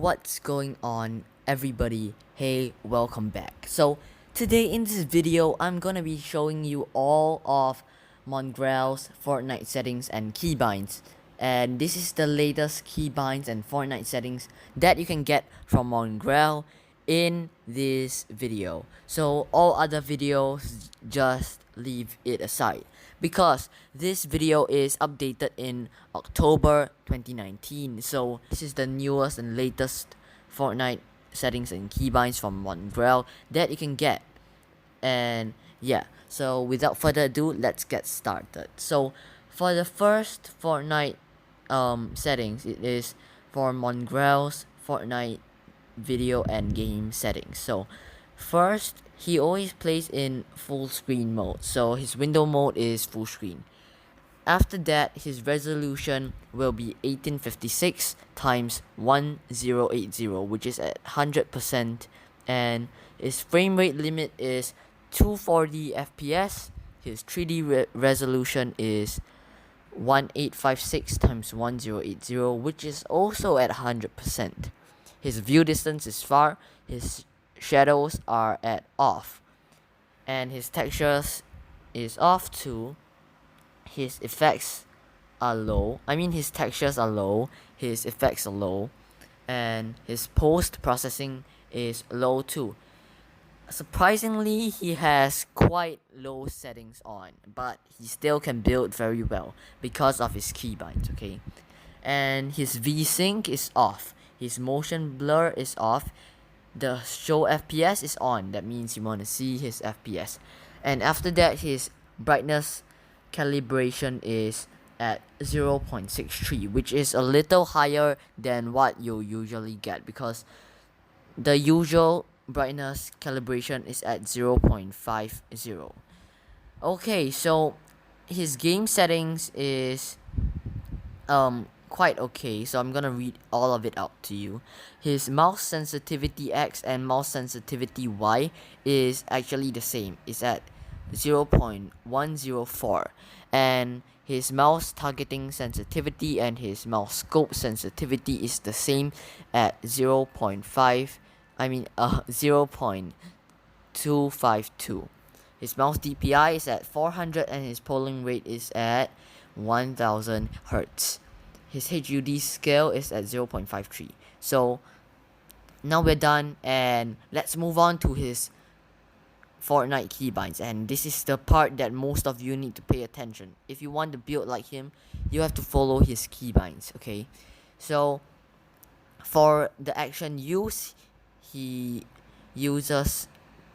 What's going on, everybody? Hey, welcome back. So today in this video I'm gonna be showing you all of Mongraal's Fortnite settings and keybinds, and this is the latest keybinds and Fortnite settings that you can get from Mongraal in this video. So all other videos, just leave it aside because this video is updated in October 2019. So this is the newest and latest Fortnite settings and keybinds from Mongraal that you can get. And yeah, so without further ado, let's get started. So for the first Fortnite settings, it is for Mongraal's Fortnite video and game settings. So first, he always plays in full screen mode, so his window mode is full screen. After that, his resolution will be 1856 times 1080, which is at 100%, and his frame rate limit is 240 FPS. His 3D resolution is 1856 times 1080, which is also at 100%. His view distance is far, his shadows are at off, and his textures is off too. His effects are low. His textures are low, his effects are low, and his post processing is low too. Surprisingly, he has quite low settings on, but he still can build very well because of his keybinds, okay? And his V-Sync is off. His motion blur is off. The show FPS is on. That means you want to see his FPS. And after that, his brightness calibration is at 0.63, which is a little higher than what you usually get because the usual brightness calibration is at 0.50. Okay, so his game settings is quite okay, so I'm gonna read all of it out to you. His mouse sensitivity X and mouse sensitivity Y is actually the same. It's at 0.104, and his mouse targeting sensitivity and his mouse scope sensitivity is the same at 0.252. His mouse DPI is at 400 and his polling rate is at 1000 Hz. His HUD scale is at 0.53. So now we're done, and let's move on to his Fortnite keybinds. And this is the part that most of you need to pay attention. If you want to build like him, you have to follow his keybinds, okay? So for the action use, he uses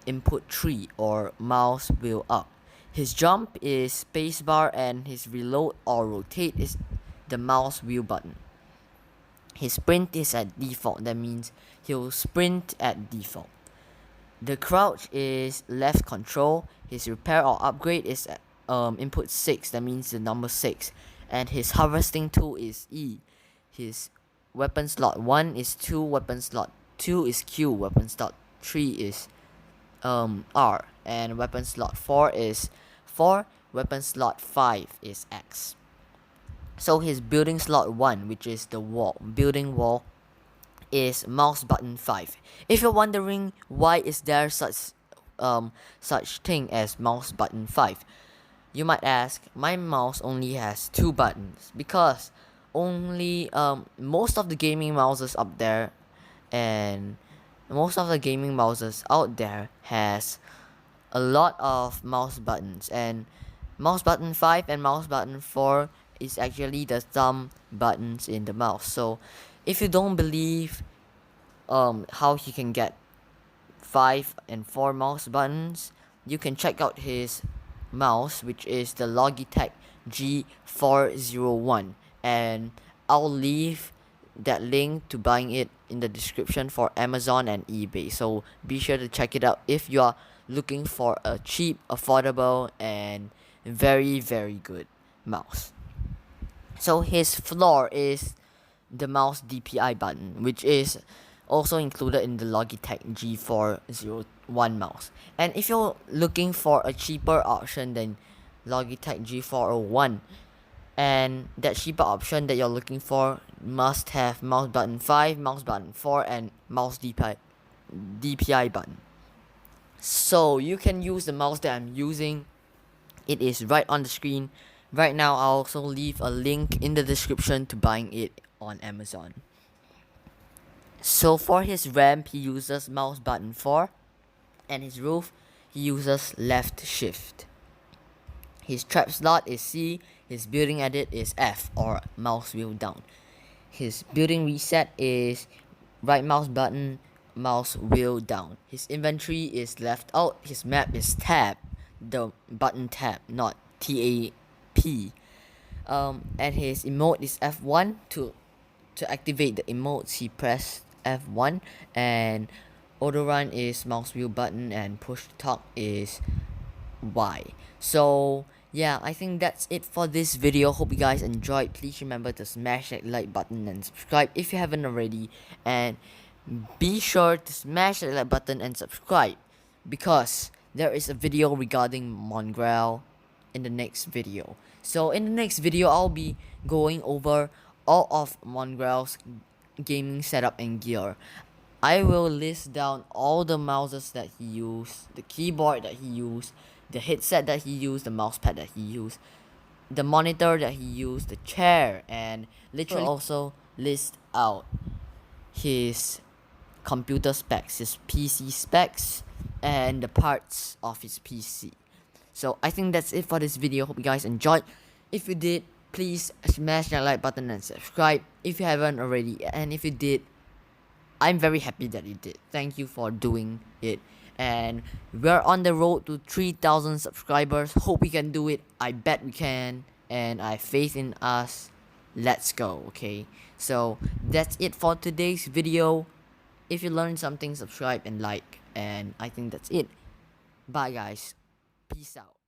input 3 or mouse wheel up. His jump is spacebar, and his reload or rotate is the mouse wheel button. His sprint is at default. That means he'll sprint at default. The crouch is left control. His repair or upgrade is at input 6. That means the number 6. And his harvesting tool is E. His weapon slot 1 is 2. Weapon slot 2 is Q. Weapon slot 3 is R. And weapon slot 4 is 4. Weapon slot 5 is X. So his building slot 1, which is the building wall, is mouse button 5. If you're wondering why is there such thing as mouse button 5, you might ask, my mouse only has 2 buttons because only most of the gaming mouses up there and most of the gaming mouses out there has a lot of mouse buttons, and mouse button 5 and mouse button 4 is actually the thumb buttons in the mouse. So if you don't believe how he can get 5 and 4 mouse buttons, you can check out his mouse, which is the Logitech G401, and I'll leave that link to buying it in the description for Amazon and eBay. So be sure to check it out if you are looking for a cheap, affordable, and very, very good mouse. So his floor is the mouse DPI button, which is also included in the Logitech G401 mouse. And if you're looking for a cheaper option than Logitech G401, and that cheaper option that you're looking for must have mouse button 5, mouse button 4, and mouse DPI button. So you can use the mouse that I'm using. It is right on the screen right now. I'll also leave a link in the description to buying it on Amazon. So for his ramp, he uses mouse button 4, and his roof, he uses left shift. His trap slot is C, his building edit is F, or mouse wheel down. His building reset is right mouse button, mouse wheel down. His inventory is left out, his map is tab, the button tab, not TAP. And his emote is F1. To activate the emotes, he press F1, and auto run is mouse wheel button, and push to talk is Y. So yeah, I think that's it for this video. Hope you guys enjoyed. Please remember to smash that like button and subscribe if you haven't already, and be sure to smash that like button and subscribe, because there is a video regarding Mongraal in the next video. So in the next video, I'll be going over all of Mongraal's gaming setup and gear. I will list down all the mouses that he used, the keyboard that he used, the headset that he used, the mousepad that he used, the monitor that he used, the chair, and literally also list out his computer specs, his PC specs, and the parts of his PC. So I think that's it for this video. Hope you guys enjoyed. If you did, please smash that like button and subscribe if you haven't already, and if you did, I'm very happy that you did. Thank you for doing it. And we're on the road to 3,000 subscribers. Hope we can do it. I bet we can, and I have faith in us. Let's go. Okay, so that's it for today's video. If you learned something, subscribe and like, and I think that's it. Bye guys, peace out.